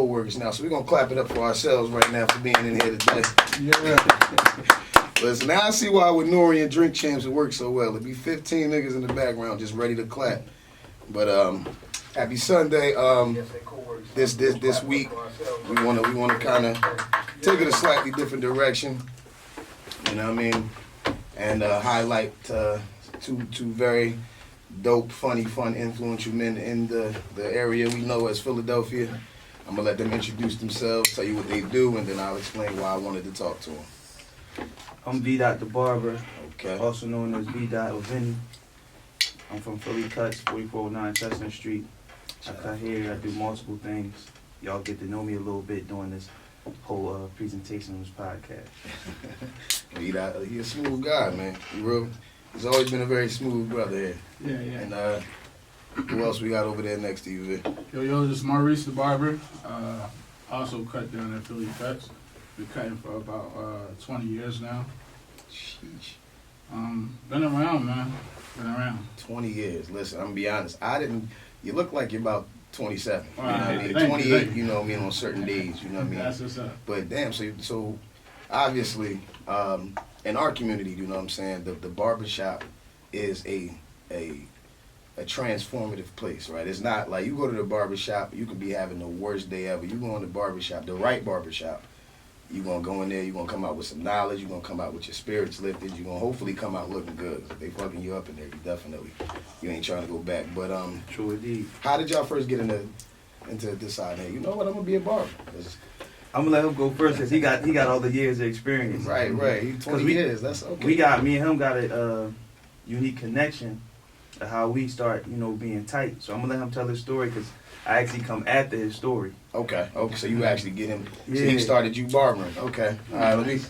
co-workers now, so we're gonna clap it up for ourselves right now for being in here today. Yeah. Listen, now I see why with Nori and Drink Champs it works so well. It'd be 15 niggas in the background just ready to clap. But happy Sunday. This week we wanna kind of take it a slightly different direction. You know what I mean? And highlight two very dope, funny, fun, influential men in the area we know as Philadelphia. I'm gonna let them introduce themselves, tell you what they do, and then I'll explain why I wanted to talk to them. I'm V.Dott the barber, Okay. also known as V.Dott or Vinny. I'm from Philly Cuts, 4409 Chestnut Street. I cut hair, I do multiple things. Y'all get to know me a little bit during this whole presentation of this podcast. V.Dott, he's a smooth guy, man. He's always been a very smooth brother here. Yeah. And who else we got over there next to you, Vic? Yo, this is Maurice the barber. Also cut down at Philly Cuts. Been cutting for about 20 years now. Sheesh. Been around, man. Been around. 20 years. Listen, I'm gonna be honest. You look like you're about 27. You know what I mean? Thank 28, you. you know what I mean, on certain days, you know what I mean? That's what's up. But damn, so obviously, in our community, you know what I'm saying, the barbershop is a transformative place, right? It's not like you go to the barbershop, you could be having the worst day ever. You go in the barbershop, the right barbershop, you're going to go in there, you're going to come out with some knowledge, you're going to come out with your spirits lifted, you're going to hopefully come out looking good. If they fucking you up in there, you ain't trying to go back. But True indeed. how did y'all first get into this side here? You know what, I'm going to be a barber. I'm gonna let him go first because he got all the years of experience. Right. 20 years, that's okay. Me and him got a unique connection of how we start, being tight. So I'm gonna let him tell his story because I actually come after his story. Okay, so you actually get him. So Yeah. he started you barbering. Okay, all right.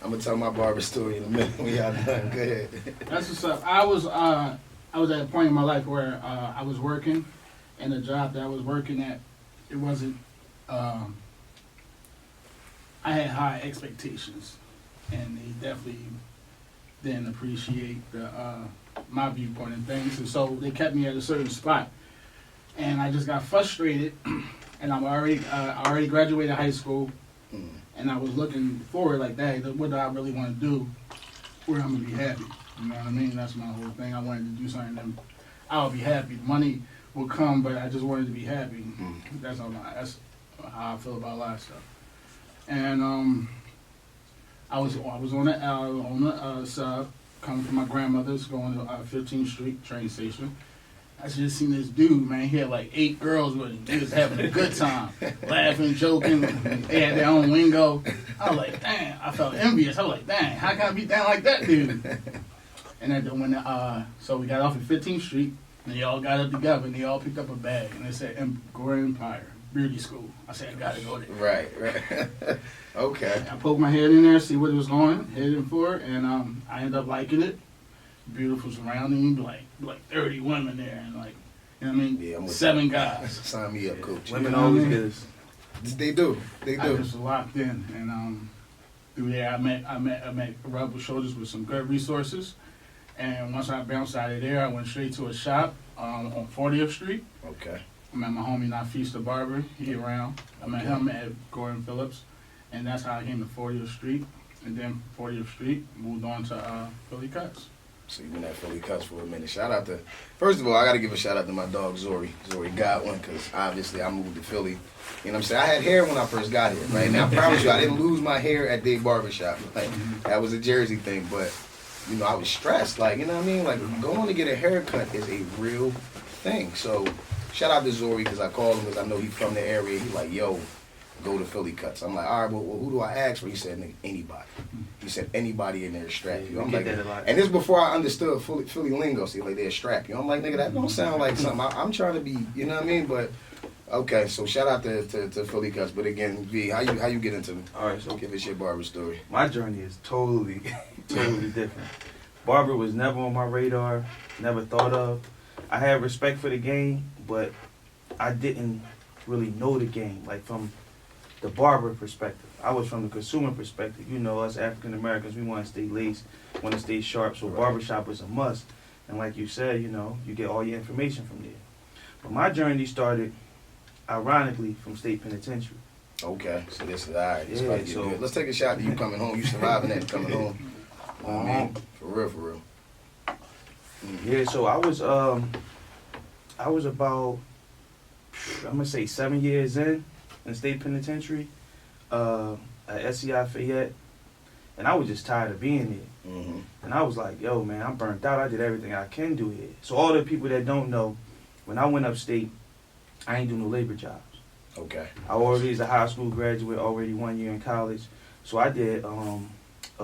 I'm gonna tell my barber story in a minute when y'all done. Go ahead. That's what's up. I was at a point in my life where I was working, and the job that I was working at, it wasn't. I had high expectations, and they definitely didn't appreciate my viewpoint and things, and so they kept me at a certain spot, and I just got frustrated, and I already graduated high school, and I was looking forward like that. What do I really want to do? Where I'm gonna be happy? You know what I mean? That's my whole thing. I wanted to do something that I would be happy. The money will come, but I just wanted to be happy. That's how I feel about a lot of stuff. And I was on the sub coming from my grandmother's, going to 15th Street train station. I just seen this dude, man. He had like 8 girls with him. They was having a good time, laughing, joking. They had their own lingo. I was like, dang. I felt envious. I was like, dang, how can I be down like that dude? And then so we got off at 15th Street, and they all got up together, and they all picked up a bag, and they said, Gore Empire Beauty School. I said, I gotta go there. Right. Okay. I poked my head in there, see what it was going, heading for it, and I ended up liking it. Beautiful surroundings, like 30 women there, and like, you know what I mean? Yeah, 7 guys. Sign me up, coach. Women always get us. They do. I just was locked in, and through there I met rubbed shoulders with some good resources, and once I bounced out of there, I went straight to a shop on 40th Street. Okay. I met my homie Nafis the barber. He around. I met him at Gordon Phillips, and that's how I came to 40th Street, and then 40th Street moved on to Philly Cuts. So you've been at Philly Cuts for a minute. First of all, I got to give a shout out to my dog Zori Godwin, because obviously I moved to Philly. You know what I'm saying? I had hair when I first got here, right? Now, I promise you, I didn't lose my hair at Dave Barbershop. Like, that was a Jersey thing, but, I was stressed. Like, you know what I mean? Like, going to get a haircut is a real thing. So, shout out to Zori, because I called him because I know he's from the area. He's like, yo, go to Philly Cuts. I'm like, all right, well, who do I ask for? He said, nigga, anybody. He said, anybody in there strap you. I'm like, and this before I understood Philly lingo. See, like, they'll strap you. I'm like, nigga, that don't sound like something. I'm trying to be, you know what I mean? But, okay, so shout out to Philly Cuts. But again, V, how you get into it? All right, so Give us your barber story. my journey is totally different. Barber was never on my radar, never thought of. I had respect for the game, but I didn't really know the game, like from the barber perspective. I was from the consumer perspective. Us African Americans, we want to stay laced, want to stay sharp, so barbershop was a must. And like you said, you get all your information from there. But my journey started, ironically, from state penitentiary. Okay, so this is all right. It's Yeah, about to get so- good. Let's take a shot to you coming home. You surviving that and coming home. I mean, for real, for real. Yeah, so I was about, I'm gonna say 7 years in state penitentiary, at SCI Fayette, and I was just tired of being there. Mm-hmm. And I was like, yo, man, I'm burnt out. I did everything I can do here. So all the people that don't know, when I went upstate, I ain't do no labor jobs. Okay. I already was a high school graduate, already 1 year in college. So I did a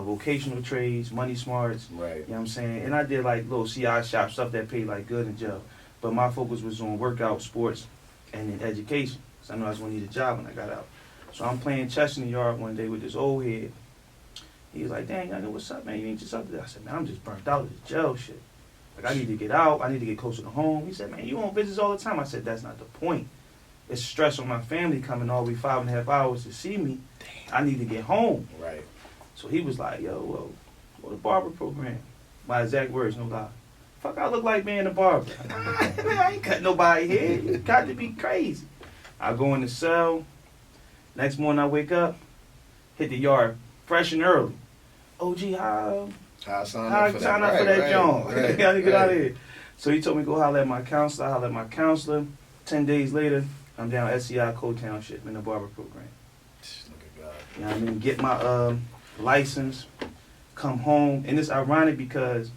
vocational trades, money smarts, Right. you know what I'm saying? And I did like little CI shop stuff that paid like good in jail. But my focus was on workout, sports, and in education. So I knew I was gonna need a job when I got out. So I'm playing chess in the yard one day with this old head. He was like, dang, I know what's up, man. You ain't just up there. I said, man, I'm just burnt out with the jail shit. Like, I need to get out. I need to get closer to home. He said, man, you on visits all the time. I said, that's not the point. It's stress on my family coming all the way 5.5 hours to see me. I need to get home. Right. So he was like, yo, well, go to barber program. My exact words, no lie. Fuck, I look like being a barber. Man, I ain't cut nobody here. You got to be crazy. I go in the cell. Next morning I wake up, hit the yard fresh and early. OG, how I signed I up for that. sign up for that joint. Right, I gotta get out of right. here. So he told me go holler at my counselor. I holler at my counselor. 10 days later, I'm down at SCI Code Township in the barber program. Look at God. You know what I mean? Get my license, come home. And it's ironic because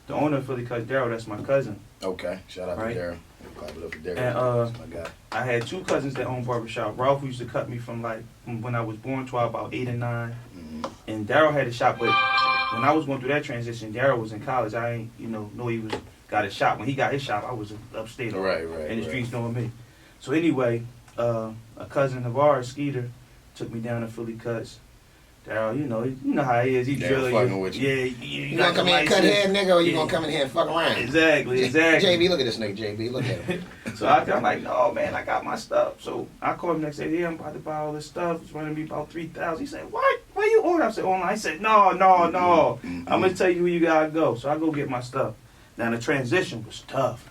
the owner of Philly Cut, Daryl, that's my cousin. Okay. Shout out Right. to Darren. Clap it up for Darren. And, That's my guy. I had two cousins that owned barbershop. Ralph, who used to cut me from when I was born to about 8 and 9. Mm-hmm. And Daryl had a shop, but when I was going through that transition, Daryl was in college. I ain't, know he was got a shop. When he got his shop, I was upstate Right. in the streets knowing me. So anyway, a cousin of ours, Skeeter, took me down to Philly Cuts. Daryl, you know how he is. He Daryl drill fucking with you. Yeah, You gonna come in and cut head, nigga, or you gonna come in here and fuck around? Exactly. JB, look at this nigga, JB. Look at him. So I'm like, no, man, I got my stuff. So I called him next day. Yeah, I'm about to buy all this stuff. It's running me about $3,000. He said, what? Where you order? I said, online. I said, no. Mm-hmm. I'm gonna tell you where you gotta go. So I go get my stuff. Now the transition was tough.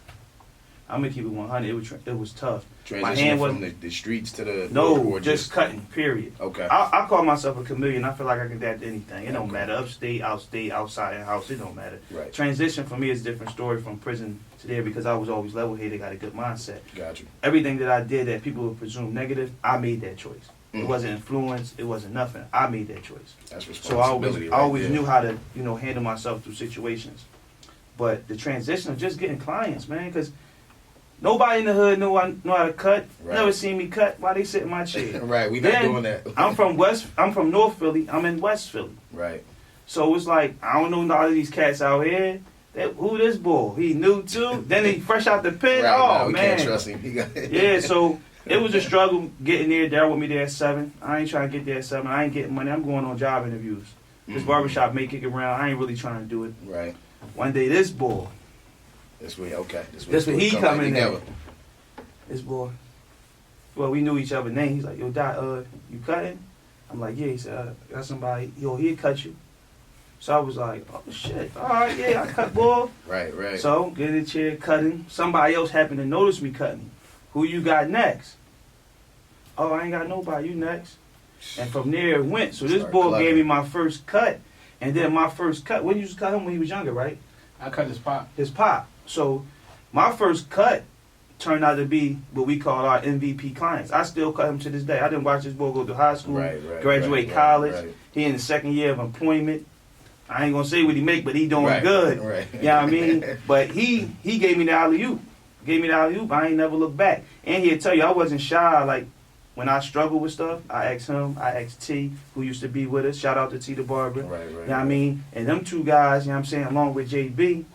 I'm gonna keep it 100. It was tough. Transition from the streets to the No, or just cutting. Period. okay. I call myself a chameleon. I feel like I can adapt to anything. It don't Okay. matter. Upstate, outstate, outside the house. It don't matter. Right. Transition for me is a different story from prison to there because I was always level-headed, got a good mindset. Got you. Everything that I did that people would presume negative, I made that choice. Mm. It wasn't influence. It wasn't nothing. I made that choice. That's So I responsibility. always right knew how to handle myself through situations. But the transition of just getting clients, man, because nobody in the hood know how to cut. Right. Never seen me cut while they sit in my chair. there. Right. We not Then, doing that. I'm from North Philly. I'm in West Philly. Right. So it's like I don't know a lot of these cats out here. Who this boy? He new too. Then he fresh out the pit. Right. Oh no, we man. can't trust him. He got Yeah. So it was a struggle getting there. Daryl with me there at 7. I ain't trying to get there at 7. I ain't getting money. I'm going on job interviews. This Mhm. barbershop may kick around. I ain't really trying to do it. Right. One day this boy, This way. Okay. This way he come coming back in. together. this boy. Well, we knew each other's name. He's like, yo, Dot, you cutting? I'm like, yeah. He said, I got somebody. Yo, he'll cut you. So I was like, oh shit. All right, yeah, I cut, boy. Right. Right. So get in the chair, cutting. Somebody else happened to notice me cutting. Who you got next? Oh, I ain't got nobody. You next. And from there it went. So this Start boy clubbing. gave me my first cut. And then my first cut, when you used to cut him when he was younger, right? I cut his pop. His pop. So my first cut turned out to be what we call our MVP clients. I still cut him to this day. I didn't watch this boy go to high school, Right. graduate right, college. Right. He in the second year of employment. I ain't gonna say what he make, but he doing Right, good. right. You know what I mean? But he gave me the alley-oop. Gave me the alley-oop. I ain't never looked back. And he'll tell you, I wasn't shy. Like, when I struggle with stuff, I asked him, I asked T, who used to be with us. Shout out to T the Barber. Right. Right. You know what I mean? And them two guys, you know what I'm saying, along with JB,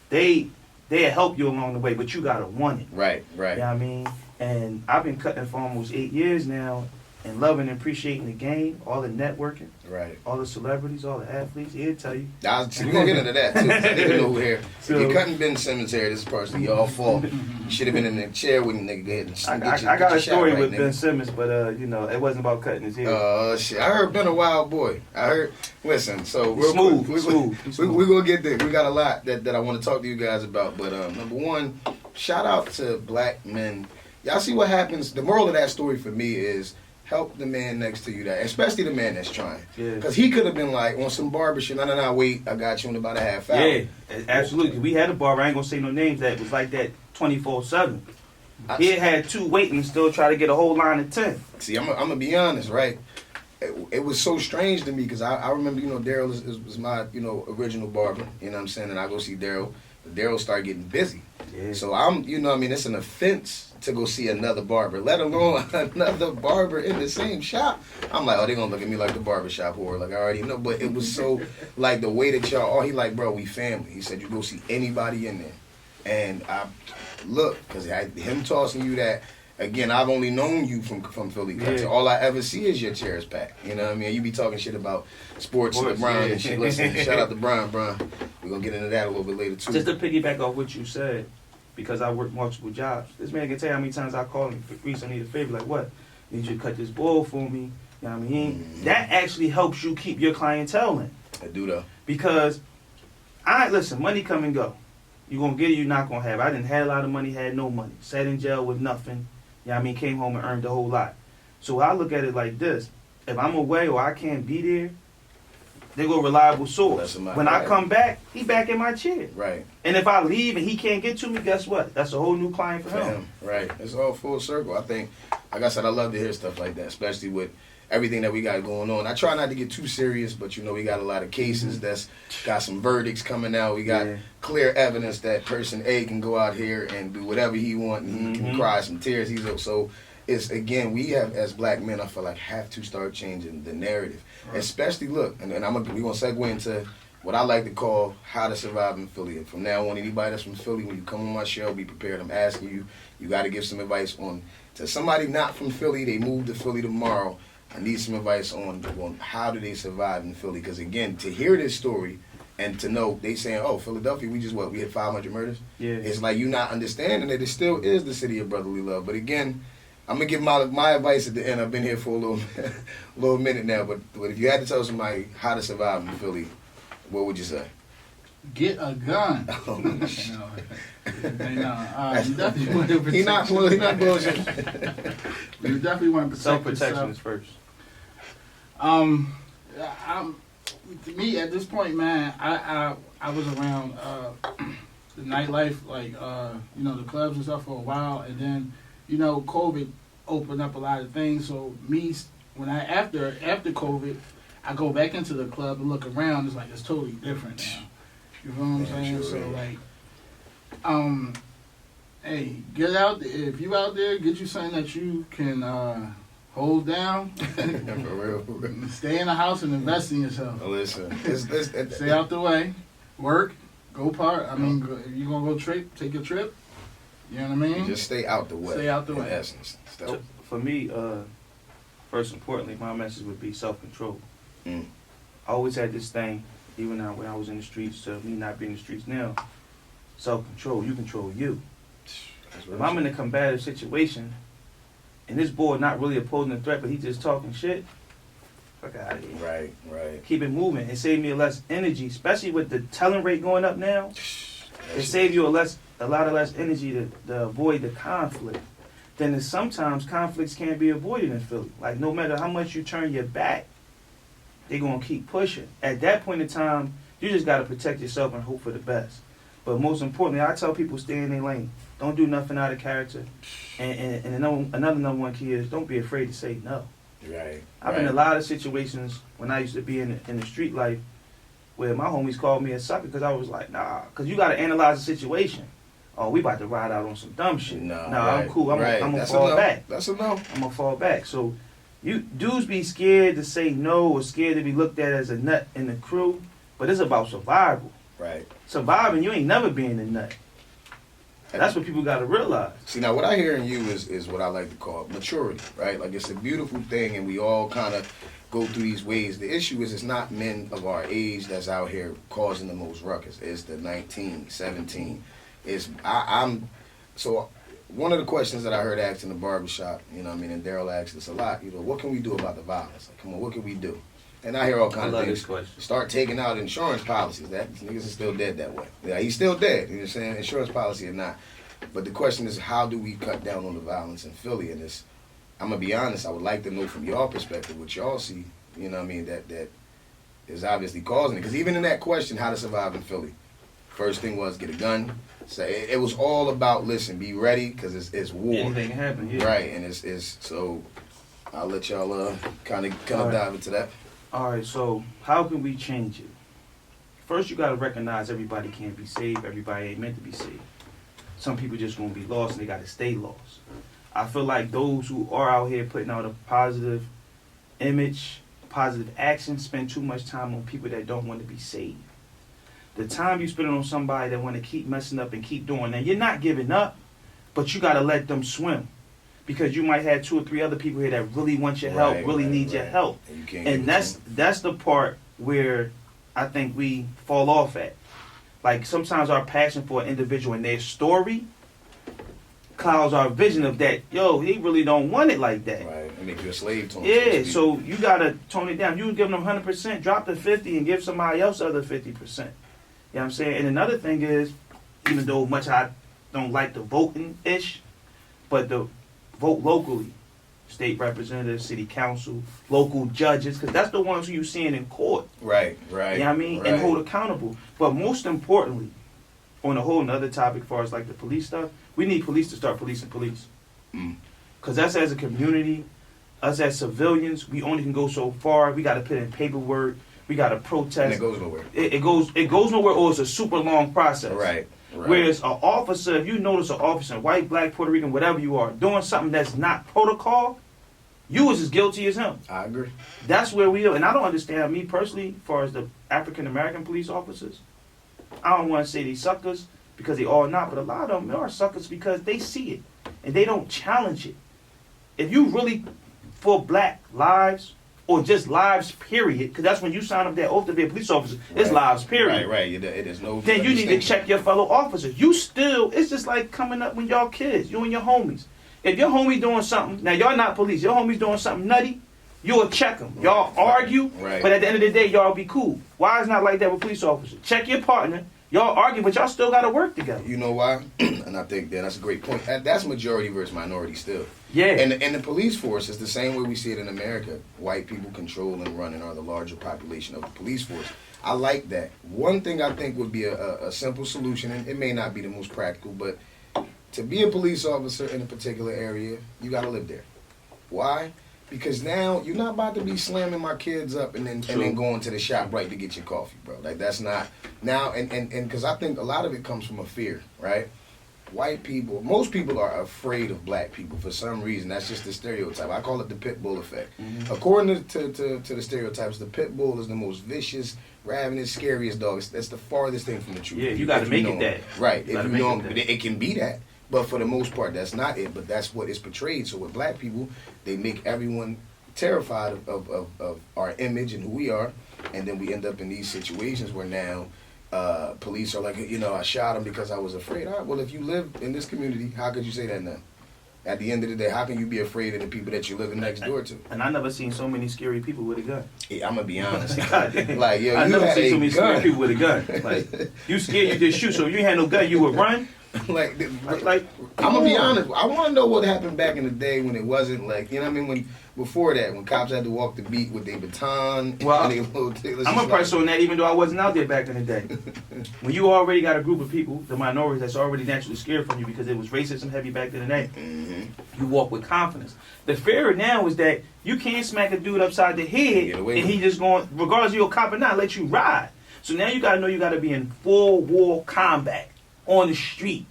they'll help you along the way, but you gotta want it. Right. Right. You know what I mean? And I've been cutting for almost 8 years now and loving and appreciating the game, all the networking, Right. all the celebrities, all the athletes. He'll tell you. We're gonna get into that too. 'Cause I didn't know who here. So- if you cutting Ben Simmons hair, this is personally your fault. You should have been in the chair with me, nigga. I got a story with Ben Simmons, but it wasn't about cutting his hair. Shit. I heard Ben a wild boy. I heard. Listen, so He's real smooth, quick, he's smooth. we're gonna get there. We got a lot that I want to talk to you guys about. But number one, shout out to black men y'all see what happens. The moral of that story for me is help the man next to you, that especially the man that's trying. Yeah. Because he could have been like on some barber shit. No, wait, I got you in about a half hour. Yeah, absolutely. We had a barber, I ain't gonna say no names, that was like that 24/7. He had 2 waiting, still try to get a whole line of 10. See, I'm gonna be honest, right? It was so strange to me because I remember, Daryl was my, original barber. You know what I'm saying? And I go see Daryl. But Daryl started getting busy. Yeah. So it's an offense to go see another barber, let alone another barber in the same shop. I'm like, they're gonna look at me like the barbershop whore. Like, I already know. But it was so, like, the way that y'all, he like, bro, we family. He said, you go see anybody in there. And I look, because him tossing you that, again, I've only known you from Philly Cuts. Yeah. All I ever see is your chairs packed. You know what I mean? You be talking shit about sports LeBron and shit. Listen, shout out to Brian. We're going to get into that a little bit later, too. Just to piggyback off what you said, because I work multiple jobs, this man can tell you how many times I call him, Reese, I need a favor, like, what? Need you to cut this bowl for me? You know what I mean? Mm-hmm. That actually helps you keep your clientele in. I do, though. Because, listen, money come and go. You gonna get it, you not gonna have it. I didn't have a lot of money, had no money. Sat in jail with nothing. You know what I mean? Came home and earned a whole lot. So I look at it like this. If I'm away or I can't be there, they go reliable source. When I come back, he back in my chair. Right. And if I leave and he can't get to me, guess what? That's a whole new client for him. Right. It's all full circle. I think, like I said, I love to hear stuff like that, especially with everything that we got going on. I try not to get too serious, but we got a lot of cases that's got some verdicts coming out. We got clear evidence that person A can go out here and do whatever he want, and he can cry some tears. So it's, again, we have, as black men, I feel like, have to start changing the narrative. Right. Especially, look, and we're going to segue into what I like to call how to survive in Philly. And from now on, anybody that's from Philly, when you come on my show, be prepared. I'm asking you, you got to give some advice to somebody not from Philly, they move to Philly tomorrow. I need some advice on how do they survive in Philly. Because, again, to hear this story and to know they saying, Philadelphia, we hit 500 murders. Yeah. It's like you not understanding that it still is the city of brotherly love. But, again, I'm going to give my advice at the end. I've been here for a little minute now. But if you had to tell somebody how to survive in Philly, what would you say? Get a gun. Oh, shit. You definitely want to protect He not bullshit. You definitely want to protect Self-protection is first. To me, at this point, man, I was around the nightlife, like the clubs and stuff for a while, and then COVID opened up a lot of things. So when after COVID, I go back into the club and look around. It's like it's totally different now. You know what I'm saying? Sure, so hey, get out there. If you out there, get you something that you can hold down. For real. Stay in the house and invest in yourself. Listen, stay out the way. Work. Go part. If you're gonna go take a trip. You know what I mean? Just stay out the way. Stay out the way. In essence. For me, first importantly, my message would be self-control. I always had this thing, even now when I was in the streets, to me not being in the streets now. Self-control. You control you. If I'm in a combative situation, and this boy not really opposing the threat, but he just talking shit, fuck out of here. Right. Keep it moving. It saved me less energy, especially with the telling rate going up now. It saved you a lot of less energy to avoid the conflict. Then sometimes conflicts can't be avoided in Philly. Like, no matter how much you turn your back, they're going to keep pushing. At that point in time, you just got to protect yourself and hope for the best. But most importantly, I tell people, stay in their lane. Don't do nothing out of character. And another number one key is don't be afraid to say no. Right. I've been in a lot of situations when I used to be in the street life where my homies called me a sucker because I was like, nah, because you got to analyze the situation. Oh, we about to ride out on some dumb shit. I'm cool. I'm going to fall back. That's a no. I'm going to fall back. So you dudes be scared to say no or scared to be looked at as a nut in the crew, but it's about survival. Right. Surviving, you ain't never being a nut. That's what people got to realize. See, now what I hear in you is what I like to call maturity, right? Like, it's a beautiful thing, and we all kind of go through these ways. The issue is it's not men of our age that's out here causing the most ruckus. It's the 19, 17. So one of the questions that I heard asked in the barbershop, and Daryl asked this a lot, what can we do about the violence? Like, come on, what can we do? And I hear all kinds of things. Start taking out insurance policies. That niggas is still dead that way. Yeah, he's still dead. You know what I'm saying? Insurance policy or not. But the question is, how do we cut down on the violence in Philly? And it's, I'm gonna be honest, I would like to know from y'all perspective what y'all see. You know what I mean? That is obviously causing it. Because even in that question, how to survive in Philly, first thing was get a gun. So it was all about, listen, be ready, because it's war. Anything can happen, yeah. Right, and it's so. I'll let y'all kind of All right. dive into that. All right, so how can we change it? First, you got to recognize everybody can't be saved. Everybody ain't meant to be saved. Some people just gonna be lost, and they got to stay lost. I feel like those who are out here putting out a positive image, positive action, spend too much time on people that don't want to be saved. The time you spend on somebody that want to keep messing up and keep doing that, you're not giving up, but you got to let them swim. Because you might have 2 or 3 other people here that really want your help, really need your help. And, you can't And that's the part where I think we fall off at. Like sometimes our passion for an individual and their story clouds our vision of that. Yo, he really don't want it like that. Right, and make you a slave to him. Yeah, so you gotta tone it down. You give them 100%, drop the 50, and give somebody else the other 50%. You know what I'm saying? And another thing is, even though much I don't like the voting ish, but the vote locally, state representatives, city council, local judges, because that's the ones who you seeing in court. Right. You know what I mean? Right. And hold accountable. But most importantly, on a whole nother topic as far as like the police stuff, we need police to start policing police. Because us as a community, us as civilians, we only can go so far. We got to put in paperwork. We got to protest. And it goes nowhere. It goes nowhere, or it's a super long process. Right. Whereas an officer, if you notice an officer, white, black, Puerto Rican, whatever you are, doing something that's not protocol, you is as guilty as him. I agree. That's where we are. And I don't understand, me personally, as far as the African-American police officers, I don't want to say they suckers, because they all not, but a lot of them are suckers because they see it, and they don't challenge it. If you really for black lives, or just lives, period, because that's when you sign up that oath to be a police officer, it's lives, period. Right. It is no. Then you need to check your fellow officers. You still, it's just like coming up when y'all kids, you and your homies. If your homie doing something, now y'all not police, your homie's doing something nutty, you'll check them. Y'all argue, but at the end of the day, y'all be cool. Why is not like that with police officers? Check your partner. Y'all argue, but y'all still got to work together. You know why? And I think that's a great point. That's majority versus minority still. Yeah. And the police force is the same way we see it in America. White people control and run and are the larger population of the police force. I like that. One thing I think would be a simple solution, and it may not be the most practical, but to be a police officer in a particular area, you got to live there. Why? Because now you're not about to be slamming my kids up and then going to the shop right to get your coffee, bro. Like that's not now and because I think a lot of it comes from a fear, right? White people, most people are afraid of black people for some reason. That's just the stereotype. I call it the pit bull effect. According to the stereotypes, the pit bull is the most vicious, ravenous, scariest dog. That's the farthest thing from the truth. Yeah, you got to make it that. Right. If you know it can be that. But for the most part, that's not it. But that's what is portrayed. So with black people, they make everyone terrified of our image and who we are. And then we end up in these situations where now police are like, I shot him because I was afraid. All right, well, if you live in this community, how could you say that now? At the end of the day, how can you be afraid of the people that you're living next door to? And I never seen so many scary people with a gun. Yeah, I'm going to be honest. Like, yo, I never seen so many scary people with a gun. Like, you scared, you just shoot. So if you had no gun, you would run. like I'm gonna be honest. I want to know what happened back in the day when it wasn't like, you know what I mean? When before that, when cops had to walk the beat with their baton. Well, and I'm a person on that, even though I wasn't out there back in the day. When you already got a group of people, the minorities, that's already naturally scared from you because it was racism heavy back in the day. You walk with confidence. The fear now is that you can't smack a dude upside the head and he just going, regardless of your cop or not, let you ride. So now you gotta know you gotta be in full war combat on the street.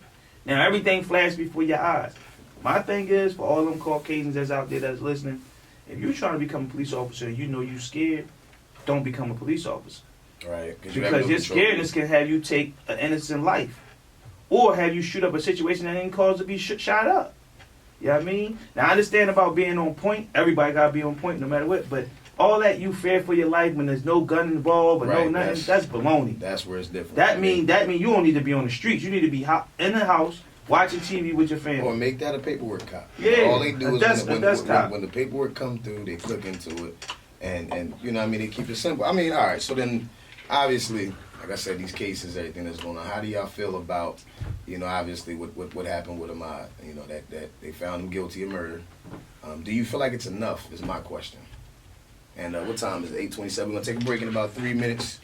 Now everything flashed before your eyes. My thing is, for all them Caucasians that's out there that's listening, if you're trying to become a police officer and you know you're scared, don't become a police officer. Right. Because your scaredness can have you take an innocent life. Or have you shoot up a situation that didn't cause to be shot up. You know what I mean? Now I understand about being on point. Everybody gotta be on point no matter what, but all that you fear for your life when there's no gun involved or no nothing, that's baloney. That's where it's different. That mean you don't need to be on the streets. You need to be in the house watching TV with your family. Or make that a paperwork cop. Yeah. All they do is when the paperwork come through, they click into it, and you know what I mean, they keep it simple. I mean, all right. So then, obviously, like I said, these cases, everything that's going on. How do y'all feel about, obviously what happened with Ahmaud? That they found him guilty of murder. Do you feel like it's enough? Is my question. And what time is it? 8:27. We're gonna take a break in about 3 minutes.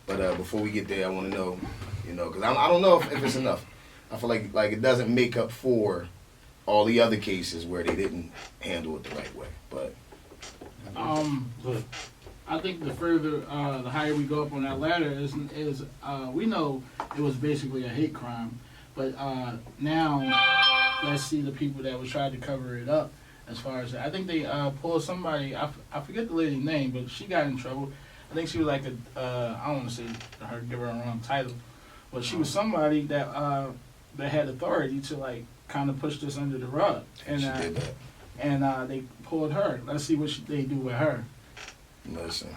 But before we get there, I want to know, because I don't know if it's enough. I feel like it doesn't make up for all the other cases where they didn't handle it the right way. But I think the further, the higher we go up on that ladder is we know it was basically a hate crime, but now let's see the people that was trying to cover it up. As far as that, I think they pulled somebody. I forget the lady's name, but she got in trouble. I think she was like I don't want to say give her a wrong title, but she was somebody that had authority to like kind of push this under the rug, and she did that. And they pulled her. Let's see what they do with her. Listen,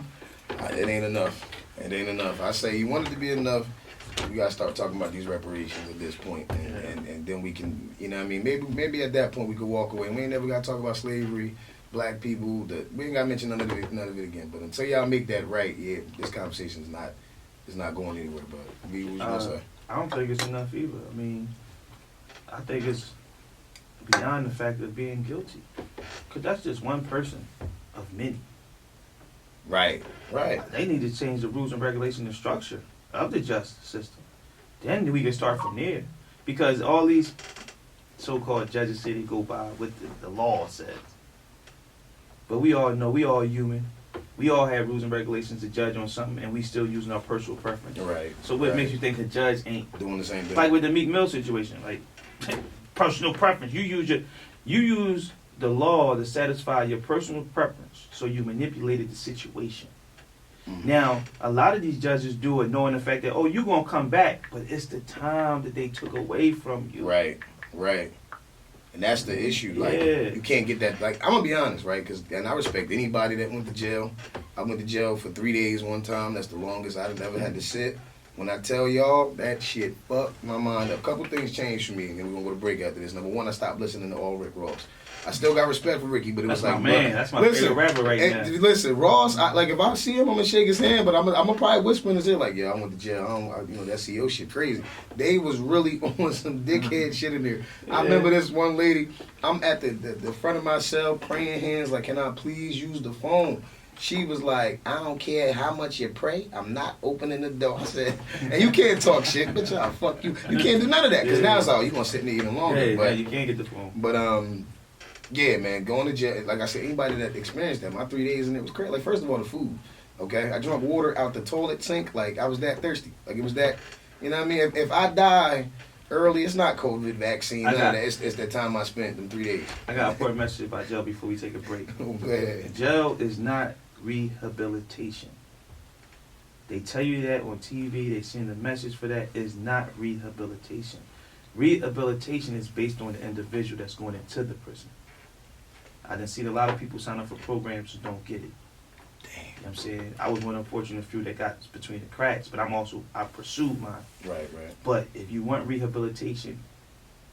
it ain't enough. It ain't enough. I say you want it to be enough. We gotta start talking about these reparations at this point, and then we can, maybe at that point we could walk away. We ain't never gotta talk about slavery, black people. We ain't gotta mention none of it again. But until y'all make that right, this conversation is not going anywhere. But what you gonna say? I don't think it's enough either. I mean, I think it's beyond the fact of being guilty, because that's just one person of many. Right. They need to change the rules and regulations and structure of the justice system. Then we can start from there. Because all these so-called judges say they go by what the law says. But we all know, we all human. We all have rules and regulations to judge on something, and we still using our personal preference. Right. So what makes you think a judge ain't doing the same thing? Like with the Meek Mill situation, like personal preference. You use the law to satisfy your personal preference, so you manipulated the situation. Mm-hmm. Now, a lot of these judges do it knowing the fact that, you're going to come back, but it's the time that they took away from you. Right. And that's the issue. Like, you can't get that. Like, I'm going to be honest, right? And I respect anybody that went to jail. I went to jail for 3 days one time. That's the longest I've ever had to sit. When I tell y'all, that shit fucked my mind up. A couple things changed for me, and then we're going to go to break after this. Number one, I stopped listening to all Rick Ross. I still got respect for Ricky, but it was like, man, that's my favorite rapper right now. Listen, Ross, if I see him, I'm gonna shake his hand, but I'm gonna probably whisper in his ear like, I went to jail. That CEO shit crazy. They was really on some dickhead shit in there. Yeah. I remember this one lady. I'm at the front of my cell praying hands like, can I please use the phone? She was like, I don't care how much you pray, I'm not opening the door. I said, and you can't talk shit, bitch, fuck you. You can't do none of that, because now it's all, you gonna sit in there even longer. Yeah, but you can't get the phone. But yeah, man, going to jail, like I said, anybody that experienced that, my 3 days in it was crazy. Like, first of all, the food, okay? I drank water out the toilet sink, like, I was that thirsty. Like, it was that, you know what I mean? If I die early, it's not COVID vaccine, none of that. It's the time I spent in 3 days. I got a important message about jail before we take a break. Oh, go ahead. Jail is not rehabilitation. They tell you that on TV, they send a message for that. It's not rehabilitation. Rehabilitation is based on the individual that's going into the prison. I done seen a lot of people sign up for programs who don't get it. Damn. You know what I'm saying? I was one unfortunate few that got between the cracks, but I pursued mine. Right. But if you want rehabilitation,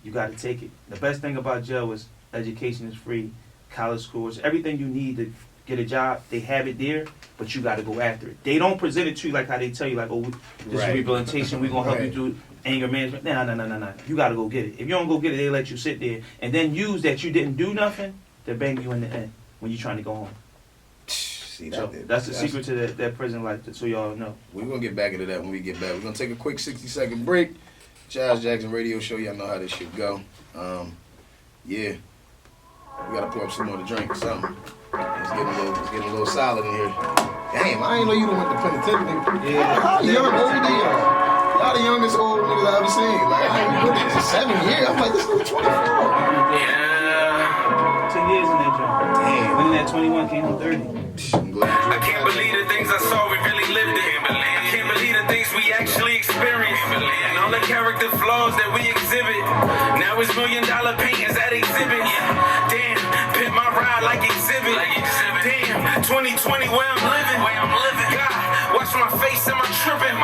you got to take it. The best thing about jail is education is free, college schools, everything you need to get a job, they have it there, but you got to go after it. They don't present it to you like how they tell you, like, this is rehabilitation, we're going to help you do anger management. No. You got to go get it. If you don't go get it, they let you sit there and then use that you didn't do nothing to bang you in the end when you're trying to go home. See, that's the secret to that prison life, so y'all know. We're going to get back into that when we get back. We're going to take a quick 60-second break. Charles Jackson Radio Show, y'all know how this shit go. Yeah. We got to pour up some more to drink or something. It's getting a little solid in here. Damn, I ain't know you done went to penitentiary. Yeah. How young old they are? Y'all the youngest old niggas I ever seen. Like, I ain't been there for 7 years. I'm like, this nigga 24. Yeah. 10 years in that job. Damn. When that 21 came on 30. I'm glad I can't believe the things I saw, we really lived it. I can't believe the things we actually experienced. And all the character flaws that we exhibit. Now it's $1 million paintings at exhibits. Damn, pimp my ride like exhibit. Damn, 2020 where I'm living. God, watch my face, am I tripping?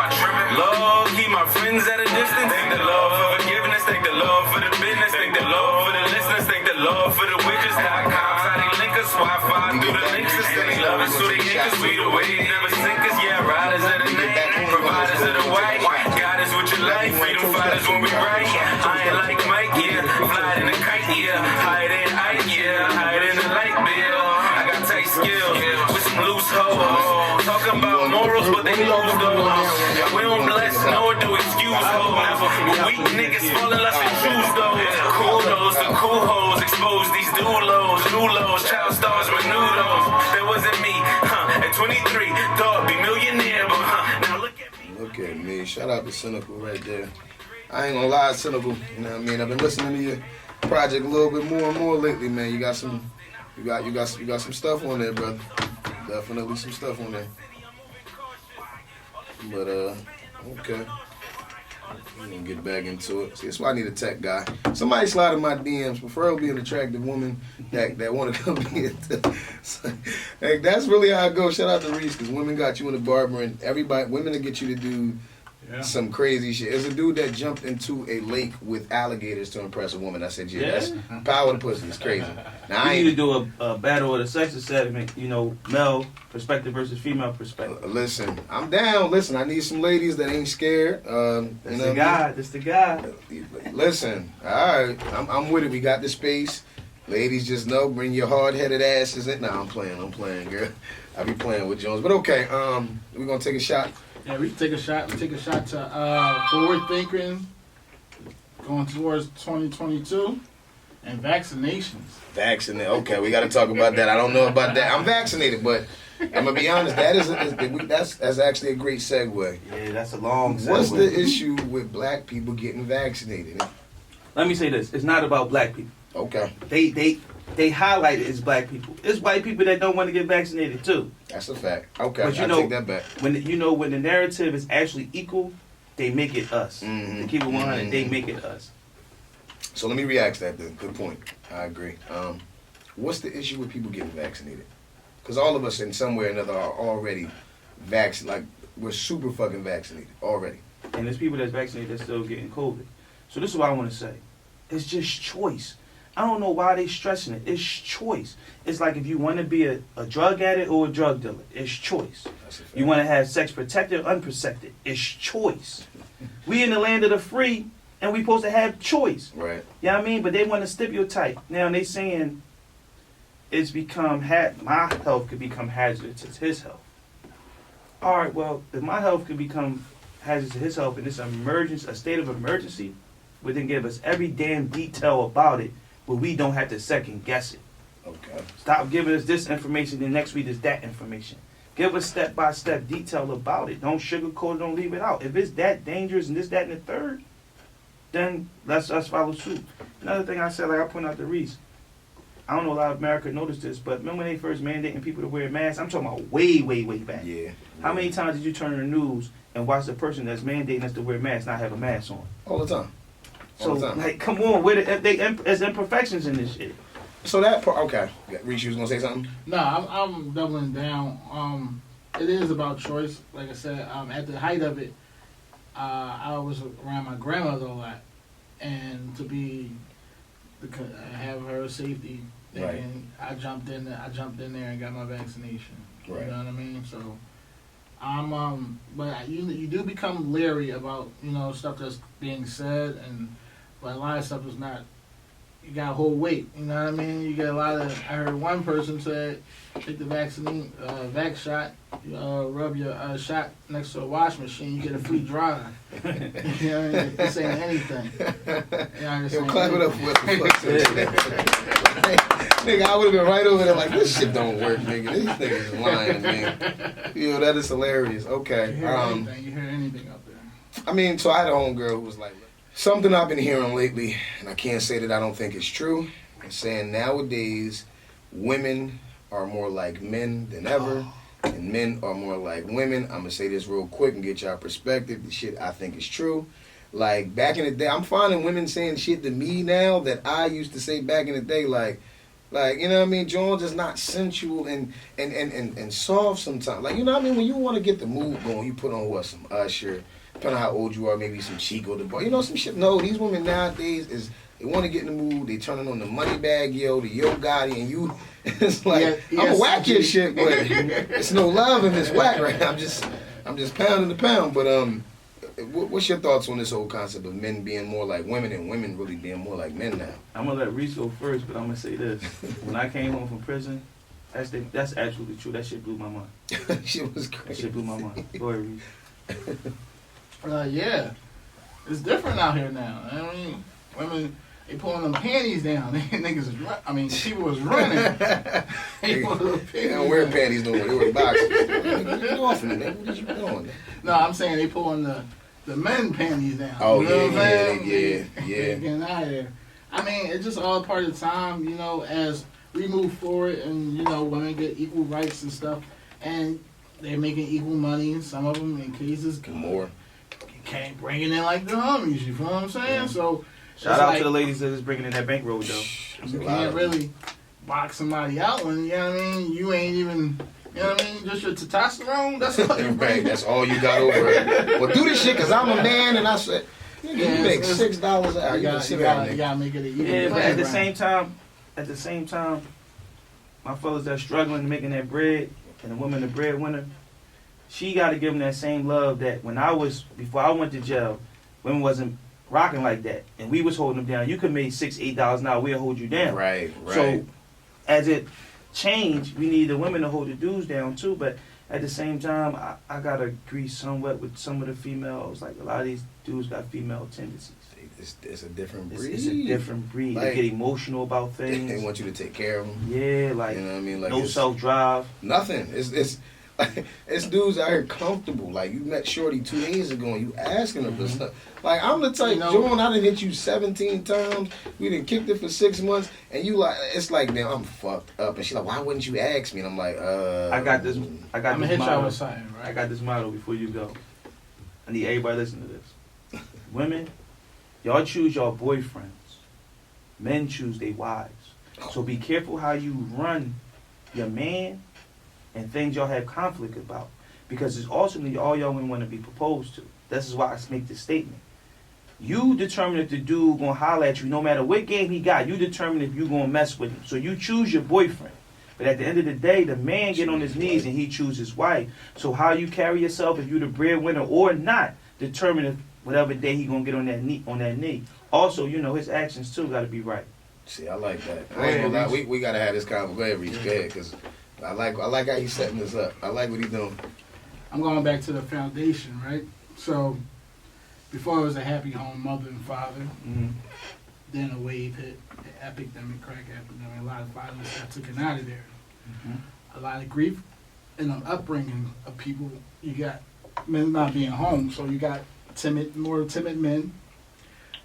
Lord, keep my friends at a distance. Thank the Lord for forgiveness. Thank the Lord for the business. Thank the Lord for the listeners. Thank the Lord for the witches.com. How they link us, Wi-Fi through the links. They love us, so they yank us. We the way, never sink us. Yeah, riders at the name. fighters of the white. God is what you like, freedom fighters when we right. I ain't like Mike, yeah. Fly in the kite, yeah. Higher than Ike, yeah. Higher than the light bill. I got tight skills with some loose hoes. Talking about morals, but they lose those. We don't bless nor do excuse hoes. Weak niggas falling less than shoes though. Cool those, the cool hoes. Expose these doulos, child stars, menudos. That wasn't me, At 23, thought be millionaire, but now look at me. Look at me. Shout out to Cynical right there. I ain't gonna lie, Cynical. You know what I mean? I've been listening to your project a little bit more and more lately, man. You got some stuff on there, brother. Definitely some stuff on there. But okay. I'm gonna get back into it. See, that's why I need a tech guy. Somebody slide in my DMs, preferably an attractive woman that want to come in. Hey, that's really how it goes. Shout out to Reese, because women got you in the barber, and women will get you to do some crazy shit. There's a dude that jumped into a lake with alligators to impress a woman. I said, that's power to pussy. It's crazy. Now, we need to do a battle of the sexes segment, male perspective versus female perspective. Listen, I'm down. Listen, I need some ladies that ain't scared. That's the guy. Listen, all right, I'm with it. We got the space. Ladies, just know, bring your hard-headed asses in. Nah, I'm playing, girl. I be playing with Jones. But okay, we're going to take a shot. Yeah, we can take a shot. We take a shot to forward thinking, going towards 2022, and vaccinations. Okay, we got to talk about that. I don't know about that. I'm vaccinated, but I'm gonna be honest. That's actually a great segue. Yeah, that's a long segue. What's the issue with black people getting vaccinated? Let me say this: it's not about black people. Okay. They highlight it as black people. It's white people that don't want to get vaccinated too. That's a fact. Okay, but I take that back. When the narrative is actually equal, they make it us. Mm-hmm. To keep it 100, they make it us. So let me react to that then. Good point. I agree. What's the issue with people getting vaccinated? Because all of us in some way or another are already vaccinated. Like, we're super fucking vaccinated already. And there's people that's vaccinated that's still getting COVID. So this is what I want to say. It's just choice. I don't know why they stressing it. It's choice. It's like if you want to be a drug addict or a drug dealer. It's choice. You want to have sex protected or unprotected. It's choice. We in the land of the free, and we supposed to have choice. Right. You know what I mean? But they want to stereotype. Now they saying it's become my health could become hazardous to his health. All right. Well, if my health could become hazardous to his health in this emergency, a state of emergency, would then give us every damn detail about it. But we don't have to second guess it. Okay. Stop giving us this information, then next week is that information. Give us step-by-step detail about it. Don't sugarcoat it, don't leave it out. If it's that dangerous and this, that, and the third, then let's follow suit. Another thing I said, like I point out to Reese, I don't know a lot of America noticed this, but remember when they first mandating people to wear masks? I'm talking about way, way, way back. Yeah. How many times did you turn on the news and watch the person that's mandating us to wear masks not have a mask on? All the time. So, like, come on, there's imperfections in this shit. So that part, okay. Reese, you was going to say something? No, I'm doubling down. It is about choice. Like I said, at the height of it, I was around my grandmother a lot. And to have her safety, right. I jumped in there and got my vaccination. Right. You know what I mean? So, but you do become leery about, stuff that's being said, but a lot of stuff is not. You got to hold weight. You know what I mean? You get a lot of. I heard one person said, take the vac shot, rub your shot next to a wash machine, you get a free dry. You know what I mean? This ain't anything. Yo, clap it up for what the fuck. Nigga, I would have been right over there like, this shit don't work, nigga. These niggas is lying to me. That is hilarious. Okay. You hear anything out there? I mean, so I had a homegirl who was like, something I've been hearing lately, and I can't say that I don't think it's true, is saying nowadays women are more like men than ever, and men are more like women. I'm going to say this real quick and get y'all perspective. The shit I think is true. Like, back in the day, I'm finding women saying shit to me now that I used to say back in the day, like, you know what I mean? Jones is not sensual and soft sometimes. Like, you know what I mean? When you want to get the mood going, you put on, some Usher, depending on how old you are, maybe some Chico the Boy. Some shit. No, these women nowadays they want to get in the mood. They turning on the money bag, the Yo Gotti, and you. It's like, I'm going to whack your shit, but it's no love in this whack right now. I'm just pounding the pound. But what's your thoughts on this whole concept of men being more like women and women really being more like men now? I'm gonna let Reese go first, but I'm gonna say this: when I came home from prison, that's absolutely true. That shit blew my mind. Shit was That crazy. shit blew my mind. Go ahead, Reese. Yeah, it's different out here now. I mean, women, they pulling them panties down. Niggas is people was running. They don't wear panties no more. They wear boxers. Get off of me, man. What are you doing? No, I'm saying they pulling the men panties down. Oh, you know what I'm saying? yeah. Getting out of there. I mean, it's just all part of the time, as we move forward and, women get equal rights and stuff. And they're making equal money. Some of them, in cases, More. Can't bring it in like the homies. You feel what I'm saying? Yeah. So Shout out to the ladies that is bringing in that bankroll, though. you can't really box somebody out when, you ain't even, just your testosterone. That's all you bring. That's all you got over it. Well, do this shit because I'm a man and I said, nigga, you make $6 an hour. You gotta make it an even Yeah, but playing at the ground. same time, my fellas that struggling making that bread and the woman the breadwinner, she got to give them that same love that before I went to jail, women wasn't rocking like that, and we was holding them down. You could make $6-8 an hour, we'll hold you down. Right. So as it changed, we need the women to hold the dudes down too. But at the same time, I gotta agree somewhat with some of the females. Like a lot of these dudes got female tendencies. It's a different breed. It's a different breed. Like, they get emotional about things. They want you to take care of them. Yeah, like, you know what I mean? Like no self-drive. Nothing. It's dudes out here comfortable. Like, you met Shorty 2 days ago and you asking her for stuff. Like, I'm the type, Joan, I done hit you 17 times. We done kicked it for 6 months. And you like, it's like, man, I'm fucked up. And she's like, why wouldn't you ask me? And I'm like, I got this I'm gonna hit y'all model. with something, right? I got this model before you go. I need everybody to listen to this. Women, y'all choose your boyfriends. Men choose their wives. So be careful how you run your man and things y'all have conflict about. Because it's ultimately all y'all women want to be proposed to. This is why I make this statement. You determine if the dude gonna holler at you no matter what game he got. You determine if you gonna mess with him. So you choose your boyfriend. But at the end of the day, the man get on his knees and he chooses his wife. So how you carry yourself, if you the breadwinner or not, determine if whatever day he gonna get on that knee. Also, his actions too gotta be right. See, I like that. I ain't gonna lie, we gotta have this conversation. Go ahead, Reese. Go ahead, because I like how he's setting this up. I like what he's doing. I'm going back to the foundation, right? So, before it was a happy home, mother and father. Mm-hmm. Then a wave hit, the epidemic, crack epidemic, a lot of violence got taken out of there. Mm-hmm. A lot of grief in the upbringing of people. You got men not being home, so you got more timid men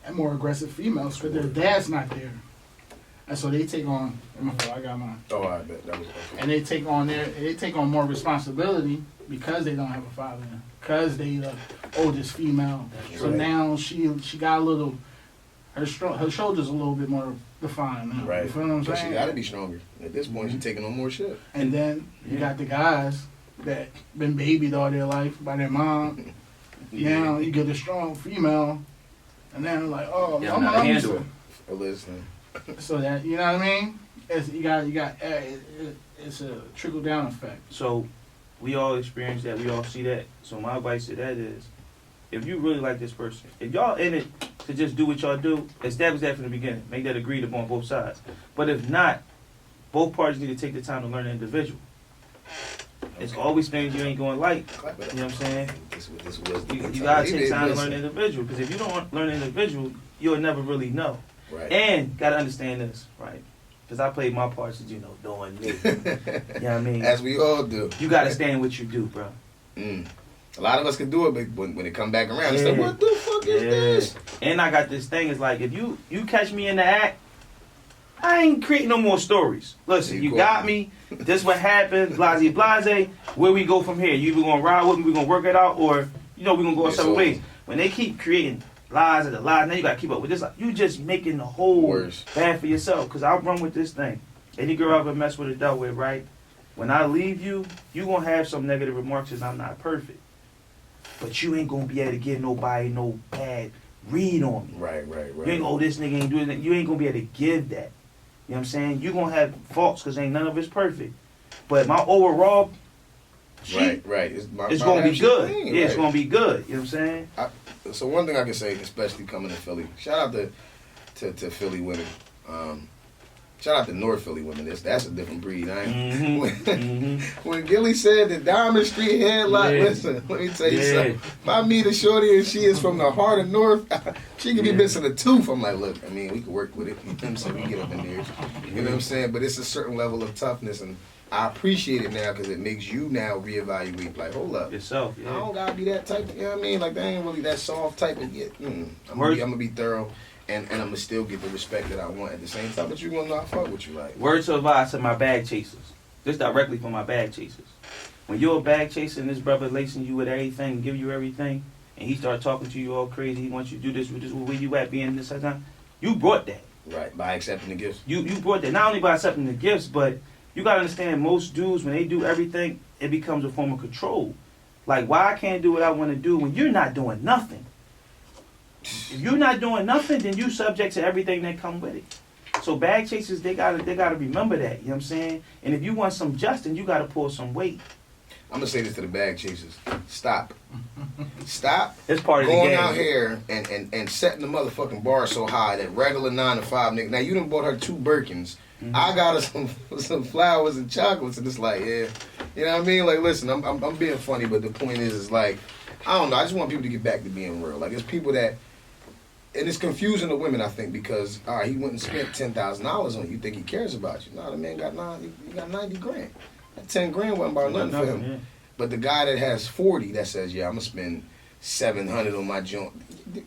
and more aggressive females because their dad's not there. And so they take on, I got mine. Oh, I bet. That was awesome. And they take on more responsibility because they don't have a father, because they the oldest female. That's So right. now she got a little, her shoulders a little bit more defined now. Right. You feel what I'm But saying? she got to be stronger. At this point, she's taking on more shit. And then you got the guys that been babied all their life by their mom. Now you get a strong female, and then like, oh, Yeah, I'm not handle it. Listen. So that, you know what I mean? It's a trickle down effect. So we all experience that. We all see that. So my advice to that is, if you really like this person, if y'all in it to just do what y'all do, establish that from the beginning. Make that agreed upon both sides. But if not, both parties need to take the time to learn the individual. It's always things you ain't going to like. You know what I'm saying? You got to take time to learn the individual. Because if you don't learn the individual, you'll never really know. Right. And got to understand this, right? Because I played my parts, doing me. You know what I mean? As we all do. You got to stand what you do, bro. A lot of us can do it, but when it come back around, it's like, what the fuck is this? And I got this thing, it's like, if you catch me in the act, I ain't creating no more stories. Listen, you got me. This what happened. Blase, blase. Where we go from here? You either gonna ride with me, we gonna work it out, or we gonna go our separate ways. When they keep creating lies and the lies, now you gotta keep up with this. Like, you just making the whole Worse. bad for yourself. Cause I'll run with this thing. Any girl I ever mess with or dealt with, right? When I leave you, you gonna have some negative remarks because I'm not perfect. But you ain't gonna be able to give nobody no bad read on me. Right. You ain't this nigga ain't doing that. You ain't gonna be able to give that. You know what I'm saying? You're going to have faults because ain't none of it's perfect. But my overall, cheap, Right. it's my gonna be rap shit good. clean, Yeah, it's right. gonna be good. You know what I'm saying? So one thing I can say, especially coming to Philly, shout out to Philly women. Shout out to North Philly women. That's a different breed. When Gilly said the Diamond Street headlock, listen, let me tell you something. If I meet a shorty and she is from the heart of North, she could be missing a tooth. I'm like, look, I mean, we could work with it. You know what I'm saying? We get up in there. You know what I'm saying? But it's a certain level of toughness, and I appreciate it now because it makes you now reevaluate. Like, hold up. Yourself, I don't gotta be that type of, you know what I mean? Like, that ain't really that soft type of, I'm gonna be thorough. And I'm gonna still get the respect that I want at the same time, but you gonna know I fuck with you, like. Words of advice to my bag chasers. This directly for my bag chasers. When you're a bag chaser and this brother lacing you with everything, give you everything, and he start talking to you all crazy, he wants you to do this, where you at, being this time, you brought that. Right, by accepting the gifts. You brought that, not only by accepting the gifts, but you gotta understand most dudes, when they do everything, it becomes a form of control. Like, why I can't do what I want to do when you're not doing nothing? If you're not doing nothing, then you subject to everything that come with it. So bag chasers, they gotta remember that. You know what I'm saying? And if you want some justice, you gotta pull some weight. I'm gonna say this to the bag chasers: stop. It's part of the going game. out here and setting the motherfucking bar so high that regular 9 to 5 nigga. Now you done bought her 2 Birkins. I got her some flowers and chocolates, and it's like, yeah, you know what I mean? Like, listen, I'm being funny, but the point is like, I don't know. I just want people to get back to being real. Like, it's people that. And it's confusing to women, I think, because all right, he went and spent $10,000 on you. You think he cares about you? No, the man got he got 90 grand. That 10 grand wasn't about nothing for him. Yeah. But the guy that has 40 that says, yeah, I'm gonna spend 700 on my joint.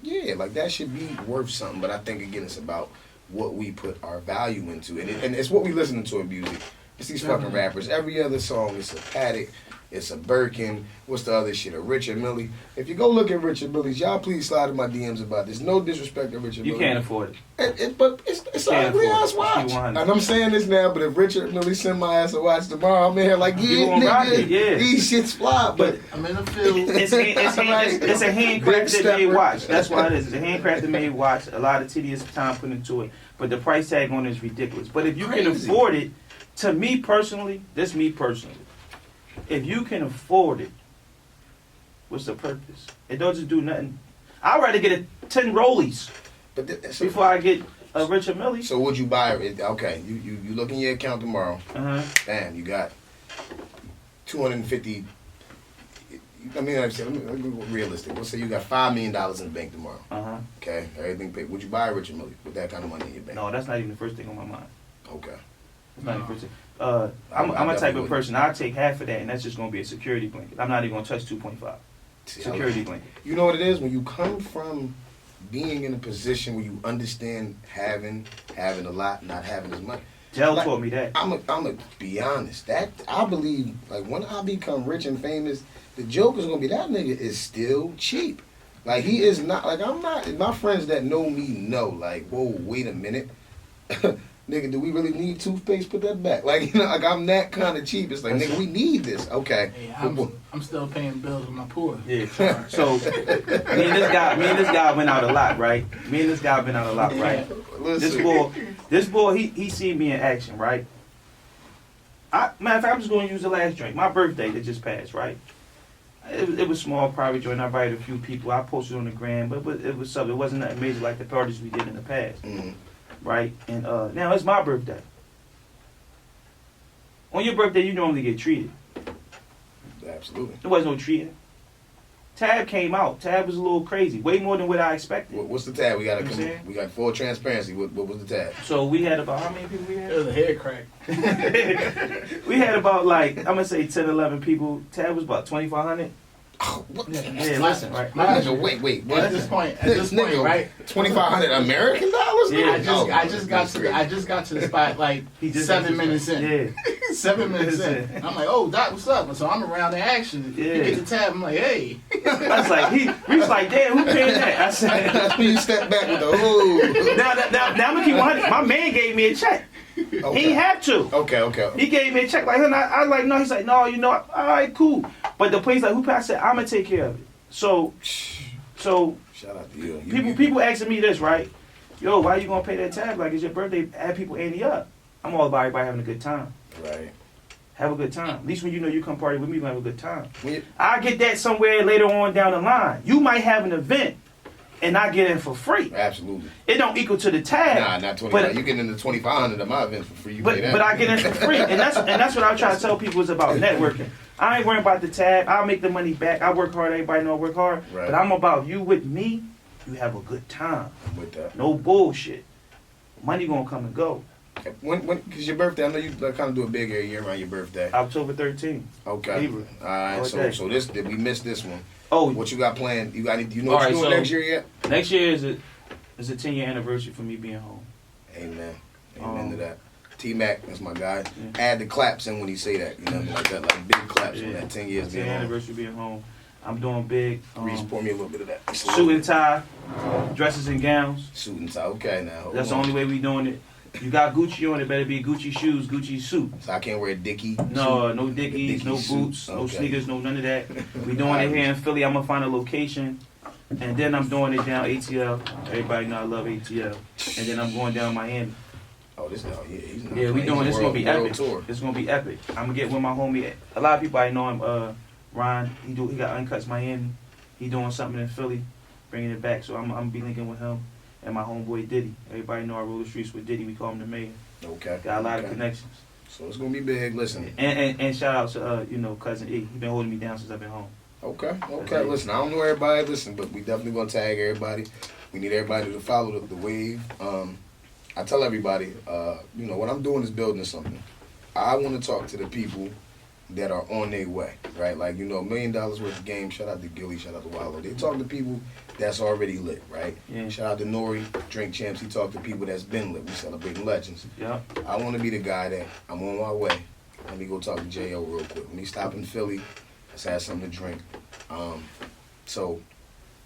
Yeah, like that should be worth something. But I think again, it's about what we put our value into, and it's what we listen to in music. It's these fucking rappers. Every other song is a Paddock. It's a Birkin. What's the other shit? A Richard Millie. If you go look at Richard Millie's, y'all please slide in my DMs about this. No disrespect to Richard Millie. You can't afford it. But it's an ugly ass watch. And I'm saying this now, but if Richard Millie send my ass a watch tomorrow, I'm in here like, yeah, nigga, these shits fly. But I'm in the field. It's a handcrafted made watch. That's why it is. It's a handcrafted made watch. A lot of tedious time put into it. But the price tag on it is ridiculous. But if you can afford it, to me personally, if you can afford it, what's the purpose? It doesn't do nothing. I'd rather get 10 Rollies before I get a Richard Millie. So would you buy it? Okay, you look in your account tomorrow. Bam, you got 250. I mean, let me be realistic. Let's say you got $5 million in the bank tomorrow. Okay, everything paid. Would you buy a Richard Millie with that kind of money in your bank? No, that's not even the first thing on my mind. Okay. It's not even the first thing. I'm a type of person, I'll take half of that, and that's just going to be a security blanket. I'm not even going to touch 2.5. Security blanket. You know what it is? When you come from being in a position where you understand having a lot, not having as much. Jell taught me that. I'm a be honest. That I believe, like when I become rich and famous, the joke is gonna be that nigga is still cheap. Like he is not. Like I'm not. My friends that know me know. Like, whoa, wait a minute. Nigga, do we really need toothpaste? Put that back. Like, you know, like I'm that kind of cheap. It's like, nigga, we need this. Okay. Hey, I'm still paying bills with my poor. Yeah. So me and this guy went out a lot, right? Right? This boy, he seen me in action, right? Matter of fact, I'm just going to use the last drink. My birthday that just passed, right? It was small, private joint. I invited a few people. I posted on the gram, but it was something. It wasn't that amazing like the parties we did in the past. Mm-hmm. Right? And now it's my birthday. On your birthday, you normally get treated. Absolutely. There was no treating. Tab came out. Tab was a little crazy, way more than what I expected. What's the tab? We got full transparency. What was the tab? So we had about, how many people we had? It was a head crack. We had about like, I'm gonna say 10, 11 people. Tab was about 2,500. Oh, what? Yeah, listen, right? Wait. What? At this point, right? $2,500 American dollars? Yeah, I just got to the spot like 7 minutes in. Yeah. 7 minutes in. I'm like, oh, Doc, what's up? So I'm around the action. Yeah. He get the tab. I'm like, hey. I was like, he was like, damn, who paying that? I said, That's when you step back with the ooh. now I'm gonna keep 100. My man gave me a check. Okay. He had to. Okay. He gave me a check like, and I was like, no. He's like, no, you know, all right, cool. But the place like, who passed it? I'm gonna take care of it. So shout out to you. People asking me this, right? Yo, why you gonna pay that tab? Like, it's your birthday. Have people ante up. I'm all about everybody having a good time. Right. Have a good time. At least when you know you come party with me, you gonna have a good time. Yeah. I get that somewhere later on down the line. You might have an event and I get in for free. Absolutely. It don't equal to the tag. Nah, not 25. But, You get into 2,500 of my events for free. You pay that. but I get in for free. And that's what I try to tell people is about networking. I ain't worrying about the tag. I'll make the money back. I work hard. Everybody know I work hard. Right. But I'm about you with me. You have a good time. I'm with that. No bullshit. Money gonna come and go. Cause your birthday, I know you kind of do it big every year around your birthday. October 13th. Okay. Libra. All right. All So day. so this did we missed this one? Oh, What you got planned? You know All what you right, doing so- next year yet? next year is a 10-year anniversary for me being home. Amen. Amen to Um, that. T-Mac, that's my guy. Yeah. Add the claps in when he say that. You know, like that, like big claps on Yeah. that 10 years 10th being home. anniversary being home. I'm doing big. Reese, pour me a little bit of that. Suit and tie, dresses and gowns. Suit and tie. Okay, now. hold That's the on. only way we doing it. You got Gucci on it, better be Gucci shoes, Gucci suit. So I can't wear a Dickie. No, suit? no Dickies, Dickie no suit. boots, no Okay. sneakers, no none of that. We doing it here in Philly. I'm gonna find a location, and then I'm doing it down ATL. Everybody know I love ATL. And then I'm going down Miami. Oh, this oh yeah, he's not Yeah, we playing. doing. He's It's gonna be world epic. tour. It's gonna be epic. I'm gonna get with my homie. A lot of people I know him. Ron. He got Uncuts Miami. He doing something in Philly, bringing it back. So I'm gonna be linking with him and my homeboy Diddy. Everybody know I roll the streets with Diddy. We call him the mayor. Okay. Got a lot of Okay. connections. So it's gonna be big. Listen. And shout out to cousin E. He been holding me down since I've been home. Okay. Okay. Listen, I don't know everybody. Listen, but we definitely gonna tag everybody. We need everybody to follow the wave. I tell everybody, what I'm doing is building something. I want to talk to the people that are on their way, right? Like, $1 million worth of game. Shout out to Gilly, shout out to Wallow. They talk to people that's already lit, right? Yeah. Shout out to Nori, Drink Champs. He talk to people that's been lit. We celebrating legends. Yeah. I want to be the guy that I'm on my way. Let me go talk to J.O. real quick. Let me stop in Philly. Let's have something to drink. So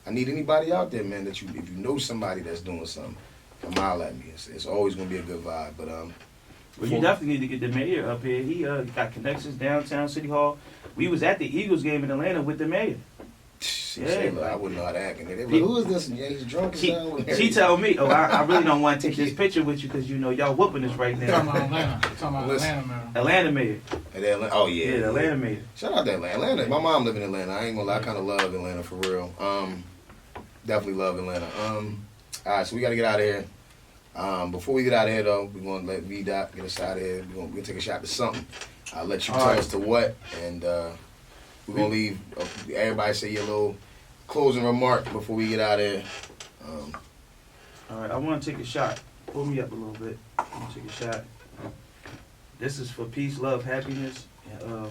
I need anybody out there, man, that if you know somebody that's doing something, come holler at me. It's always going to be a good vibe. But Well, you definitely need to get the mayor up here. He got connections downtown City Hall. We was at the Eagles game in Atlanta with the mayor. yeah, I wouldn't know how to act. And they were like, who is this? Yeah, he's drunk as hell. She told me, I really don't want to take this picture with you because y'all whooping us right Talking now. about Atlanta. Talking about Listen. Atlanta, man. Atlanta mayor. And then, oh, yeah. Yeah, the Atlanta mayor. Shout out to Atlanta. My mom live in Atlanta. I ain't gonna lie, I kind of love Atlanta for real. Definitely love Atlanta. All right, so we gotta get out of here. Before we get out of here, though, we're gonna let V.Dott get us out of here. We're gonna take a shot to something. I'll let you All tell right. us to what, and we're gonna leave. Everybody say your little closing remark before we get out of here. All right, I want to take a shot. Pull me up a little bit. I'm gonna take a shot. This is for peace, love, happiness. And,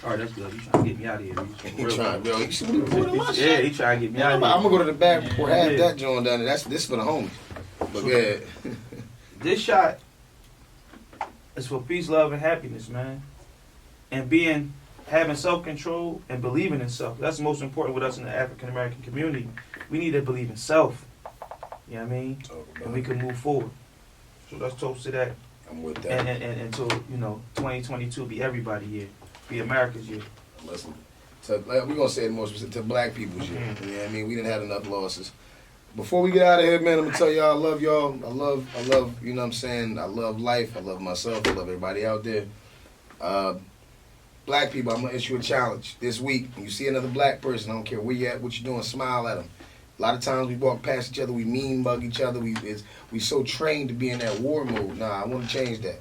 all right, that's good. You trying to get me out of here? He trying, bro. You see what he poured in my Yeah, shit? he trying to get me I'm out of here. gonna go to the back before half Yeah. that joint done. This for the homies. But yeah, This shot is for peace, love, and happiness, man. And having self-control and believing in self. That's the most important with us in the African American community. We need to believe in self. You know what I mean? And we can move forward. So let's toast to that. I'm with that. And until 2022 be everybody year, be America's year. Listen, we're gonna say it more specific to black people's year. You know what I mean? We didn't have enough losses. Before we get out of here, man, I'm gonna tell y'all I love y'all. I love, you know what I'm saying? I love life. I love myself. I love everybody out there. Black people, I'm gonna issue a challenge this week. When you see another black person, I don't care where you at, what you doing, smile at them. A lot of times we walk past each other, we mean bug each other. We so trained to be in that war mode. Nah, I want to change that.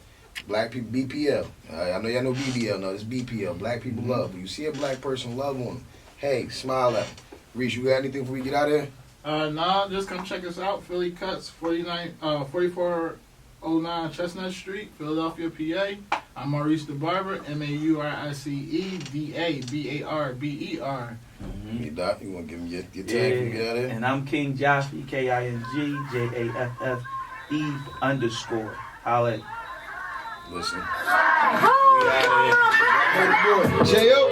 Black people, BPL. I know y'all know BBL. No, it's BPL. Black people love. When you see a black person, love on them. Hey, smile at them. Reese, you got anything before we get out of here? Nah, just come check us out. Philly Cuts, 4409 Chestnut Street, Philadelphia, PA. I'm Maurice the Barber, MauriceDeBarber. Hey, Doc, you want to give me your tag before we get out of here? And I'm King Jaffe, KINGJAFFE_. Holla at Listen. We out of here. J.O.